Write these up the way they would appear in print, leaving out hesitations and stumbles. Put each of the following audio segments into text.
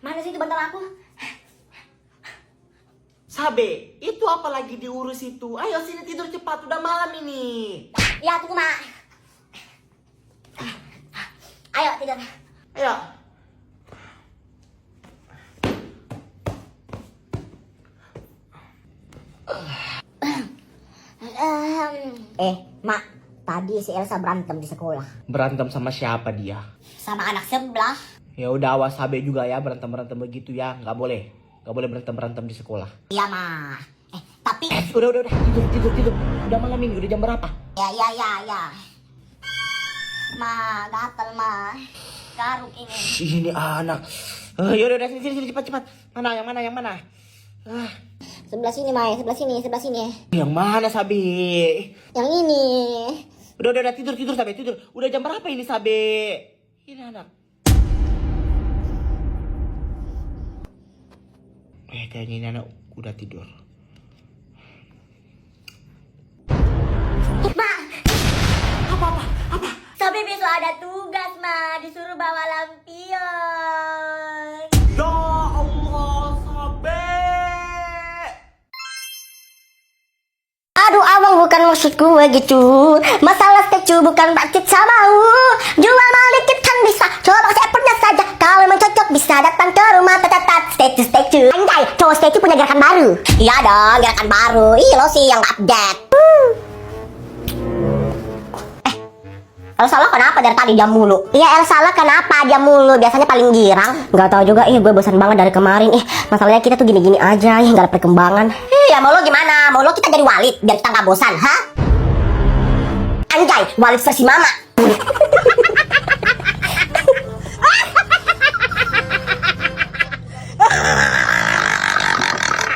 Mana sih itu bantal aku? Sabe, itu apa lagi diurus itu? Ayo sini tidur cepat, udah malam ini. Ya tunggu mak. Ayo tidur. Ayo. Mak, tadi si Elsa berantem di sekolah Berantem sama siapa dia? sama anak sebelah. Ya udah awas Sabe juga ya berantem begitu ya, nggak boleh berantem di sekolah. Iya mak. Tapi Udah tidur. Udah malam ini, udah jam berapa? ya. Ma, gatal ma. Garuk ini. Ini anak. Yaudah sini cepat. Yang mana? Sebelah sini, Mai. Sebelah sini. Yang mana Sabe? Yang ini. Udah tidur Sabe, tidur. Udah jam berapa ini Sabe? Ini anak. Kayaknya ini anak udah tidur. Ma, Apa? Sabi besok ada tugas, Ma. Disuruh bawa lampion. Ya Allah, Sabe. Aduh, abang bukan maksud gue gitu. Masalah statue bukan bakit sama jual mahal dikit kan bisa. Coba saya pernah saja. Kalau memang cocok bisa datang ke rumah statue. Anjay, cowok statue punya gerakan baru. Iya dong, gerakan baru. Ih, lo sih yang update. Elsa lo kenapa dari tadi jam mulu? Iya Elsa lo kenapa jam mulu? Biasanya paling girang. Gak tau juga, gue bosan banget dari kemarin. Masalahnya kita tuh gini-gini aja, gak ada perkembangan. Ya mau lo gimana? Mau lo kita jadi Walid biar kita gak bosan, ha? Anjay, Walid versi mama.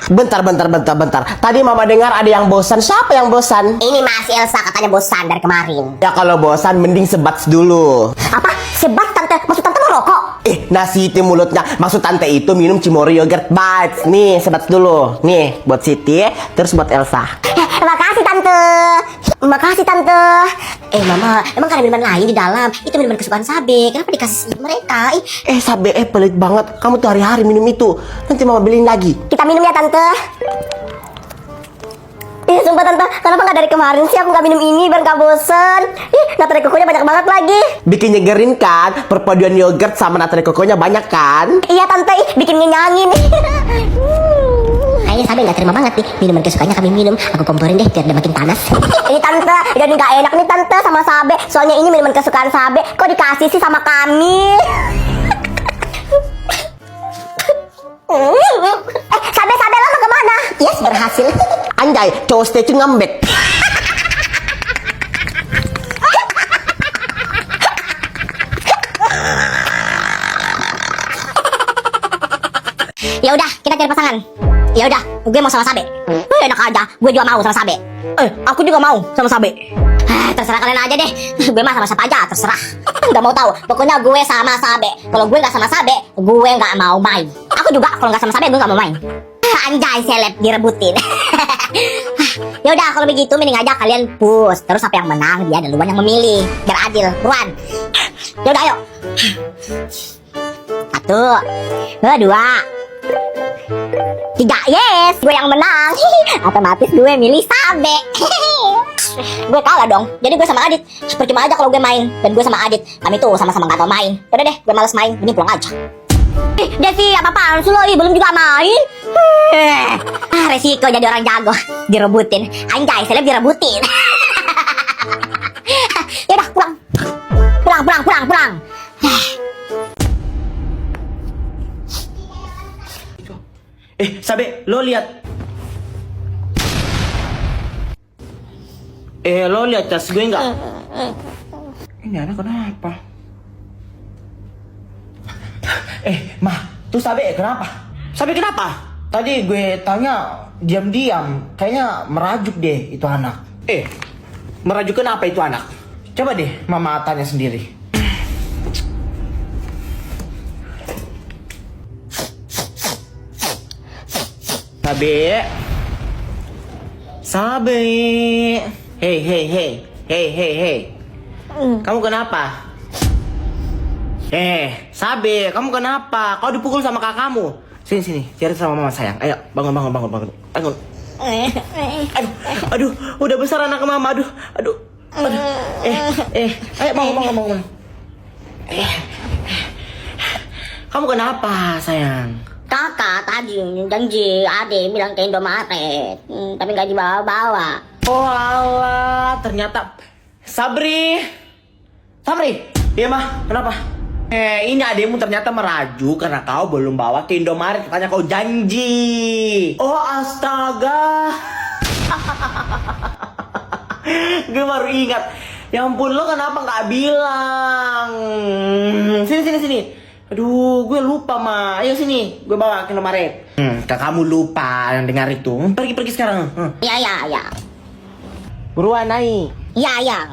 Bentar. Tadi mama dengar ada yang bosan. Siapa yang bosan? Ini masih Elsa katanya bosan dari kemarin. Ya kalau bosan mending sebats dulu. Apa? Sebat tante? Maksud tante mau rokok? Nah Siti mulutnya. Maksud tante itu minum Cimori Yogurt Bites. Nih sebats dulu. Nih buat Siti, terus buat Elsa. Makasih tante. Mama, emang ada minuman lain di dalam? Itu minuman kesukaan Sabe. Kenapa dikasih mereka? Sabe, pelit banget. Kamu tuh hari-hari minum itu. Nanti mama beliin lagi. Kita minum ya tante. Sumpah tante, kenapa gak dari kemarin sih aku gak minum ini biar gak bosen? Natri kokonya banyak banget lagi. Bikin nyegerin kan? Perpaduan yogurt sama natri kokonya banyak kan? Iya tante, bikin ngenyangin. Kayaknya Sabe gak terima banget nih minuman kesukaannya kami minum. Aku komporin deh biar dia makin panas. Ini tante, jadi gak enak nih tante sama Sabe. Soalnya ini minuman kesukaan Sabe. Kok dikasih sih sama kami? Sabe lo mau kemana? Yes, berhasil. Anjay, cowok statue ngambek. Ya udah, kita cari pasangan. Ya udah, gue mau sama Sabe. Enak aja, gue juga mau sama Sabe. Aku juga mau sama Sabe. Terserah kalian aja deh. Gue mah sama siapa aja, terserah. Gak mau tahu. Pokoknya gue sama Sabe. Kalau gue gak sama Sabe, gue gak mau main. Aku juga kalau gak sama Sabe, gue gak mau main. Anjay, seleb direbutin. Ya udah, kalau begitu mending aja kalian push. Terus siapa yang menang, dia duluan yang memilih. Biar adil, buruan. Ya udah, ayo. 1, 2, 3, yes, gue yang menang. Otomatis gue milih Sabe. Gue kalah dong, jadi gue sama Adit. Percuma aja kalau gue main. Dan gue sama Adit, kami tuh sama-sama gak tau main. Udah deh, gue males main, mending pulang aja. Devi, apa-apaan sih lo? Belum juga main. Resiko jadi orang jago. Direbutin. Anjay, seleb direbutin. Yaudah, pulang. Sabe, lo lihat. Lo lihat tas gue nggak? Ini anak kenapa? Tuh Sabe kenapa? Sabe kenapa? Tadi gue tanya diam-diam, kayaknya merajuk deh itu anak. Merajuk kenapa itu anak? Coba deh mama tanya sendiri. Sabe. Hey. Kamu kenapa? Sabe, kamu kenapa? Kau dipukul sama kakakmu. Sini sini, cerita sama mama sayang. Ayo, bangun bangun bangun bangun. Bangun. Aduh, udah besar anak mama. Aduh. Aduh. Ayo bangun bangun bangun. Kamu kenapa sayang? Kakak tadi janji ade bilang ke Indomaret, tapi nggak dibawa-bawa. Oh Allah, ternyata Sabri. Iya mah, kenapa? Ini ademu ternyata merajuk karena kau belum bawa ke Indomaret. Katanya kau janji. Oh astaga. Gue baru ingat. Ya ampun, lo kenapa nggak bilang? Sini. Aduh, gue lupa mah. Ayo sini, gue bawa ke Indomaret. Kamu lupa yang dengar itu. Pergi sekarang. Ya. Buruan naik. Ya.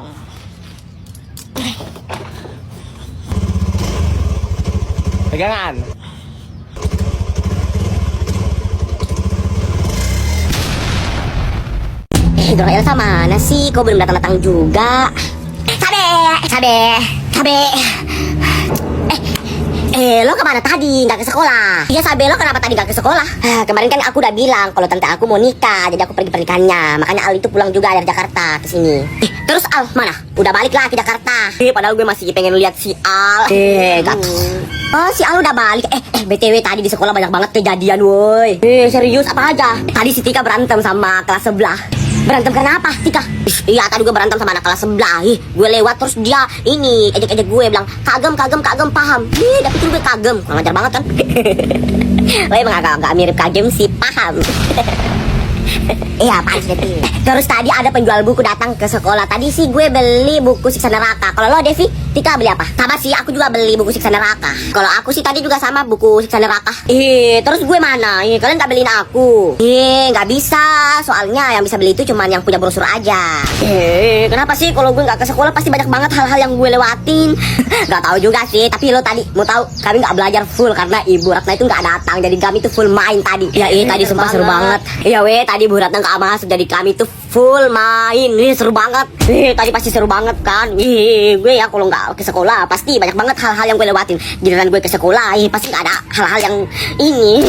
Pegangan. Hidro Elsa mana sih? Kok belum datang juga? Sabe. Lo kemana tadi? Nggak ke sekolah? Iya Sabe, lo kenapa tadi nggak ke sekolah? Kemarin kan aku udah bilang kalau tante aku mau nikah, jadi aku pergi pernikahannya. Makanya Al itu pulang juga dari Jakarta ke sini. Terus Al mana? Udah balik lah ke Jakarta. Padahal gue masih pengen lihat si Al. Oh, si Al udah balik. BTW tadi di sekolah banyak banget kejadian, woi. Serius apa aja? Tadi si Tika berantem sama kelas sebelah. Berantem karena apa, Tika? Iya, tadi gue berantem sama anak kelas sebelah. Gue lewat terus dia ini ejek-ejek gue bilang kagem paham. Tapi pikir gue kagem. Ngajar banget kan? Lo emang agak mirip kagem sih, paham. Iya, apaan sih Devi? Terus tadi ada penjual buku datang ke sekolah. Tadi sih gue beli buku Siksa Neraka. Kalau lo Devi, Tika beli apa? Sama sih, aku juga beli buku Siksa Neraka. Kalau aku sih tadi juga sama buku Siksa Neraka. Terus gue mana? Kalian gak beliin aku? Gak bisa. Soalnya yang bisa beli itu cuman yang punya brosur aja. Kenapa sih kalau gue gak ke sekolah pasti banyak banget hal-hal yang gue lewatin? Gak tahu juga sih. Tapi lo tadi mau tahu kami gak belajar full karena Ibu Ratna itu gak datang. Jadi kami tuh full main tadi. Ya tadi sumpah seru banget. Iya tadi Bu Ratna gak masuk, jadi kami tuh full main. Seru banget. Tadi pasti seru banget kan. Gue ya kalau nggak ke sekolah pasti banyak banget hal-hal yang gue lewatin. Giliran gue ke sekolah pasti nggak ada hal-hal yang ini.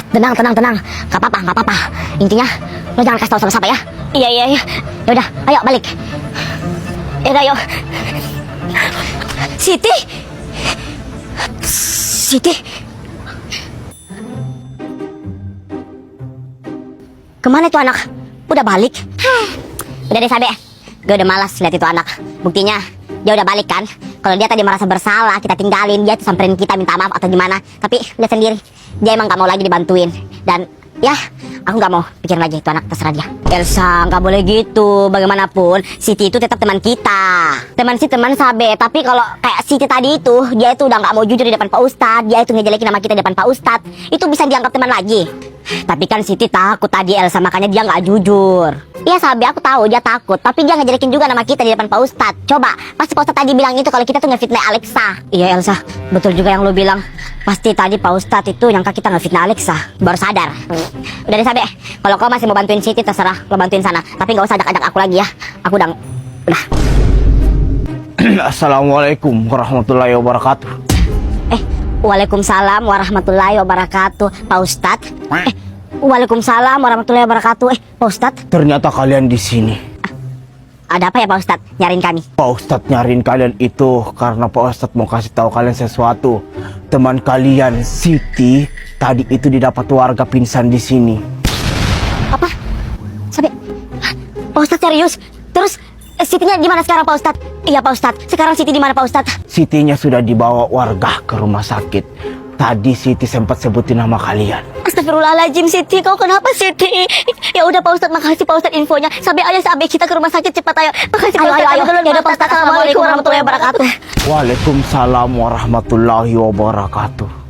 Tenang. Gak apa-apa. Intinya lo jangan kasih tahu sama siapa ya. Iya. Yaudah, ayo balik. Ayo. Siti. Kemana tuh anak? Udah balik? Udah deh Sabe, gue udah malas lihat itu anak. Buktinya dia udah balik kan. Kalau dia tadi merasa bersalah, kita tinggalin, dia tuh samperin kita minta maaf atau gimana. Tapi lihat sendiri, dia emang gak mau lagi dibantuin. Dan ya, aku gak mau pikirin lagi itu anak, terserah dia. Elsa, gak boleh gitu. Bagaimanapun, Siti itu tetap teman kita. Teman Sabe. Tapi kalau kayak Siti tadi itu, dia itu udah gak mau jujur di depan Pak Ustadz. Dia itu ngejelekin nama kita di depan Pak Ustadz. Itu bisa dianggap teman lagi. Tapi kan Siti takut tadi Elsa, makanya dia gak jujur. Iya Sabe, aku tahu dia takut. Tapi dia ngejelekin juga nama kita di depan Pak Ustadz. Coba, pasti Pak Ustadz tadi bilang itu kalau kita tuh ngefitnah Alexa. Iya Elsa, betul juga yang lo bilang. Pasti tadi Pak Ustadz itu nyangka kita ngefitnah Alexa. Baru sadar. Udah deh Sabe, kalau kau masih mau bantuin Siti terserah, lo bantuin sana. Tapi gak usah ajak-ajak aku lagi ya. Aku udah. Assalamualaikum warahmatullahi wabarakatuh. Waalaikumsalam warahmatullahi wabarakatuh. Pak Ustadz. Waalaikumsalam warahmatullahi wabarakatuh. Pak Ustadz. Ternyata kalian di sini. Ada apa ya Pak Ustadz? Nyariin kami. Pak Ustadz nyariin kalian itu karena Pak Ustadz mau kasih tahu kalian sesuatu. Teman kalian Siti tadi itu didapat warga pingsan di sini. Apa? Sabe. Pak Ustadz serius? Terus Sitinya di mana sekarang Pak Ustadz? Iya Pak Ustadz. Sekarang Siti di mana Pak Ustadz? Sitinya sudah dibawa warga ke rumah sakit. Tadi Siti sempat sebutin nama kalian. Astagfirullahaladzim Siti, kau kenapa Siti? Ya udah Pak Ustadz, makasih Pak Ustadz infonya. Sampai kita ke rumah sakit cepat ayo. Makasih Pak Ustadz. Ayo. Ya udah Pak Ustadz. Assalamualaikum warahmatullahi wabarakatuh. Waalaikumsalam warahmatullahi wabarakatuh.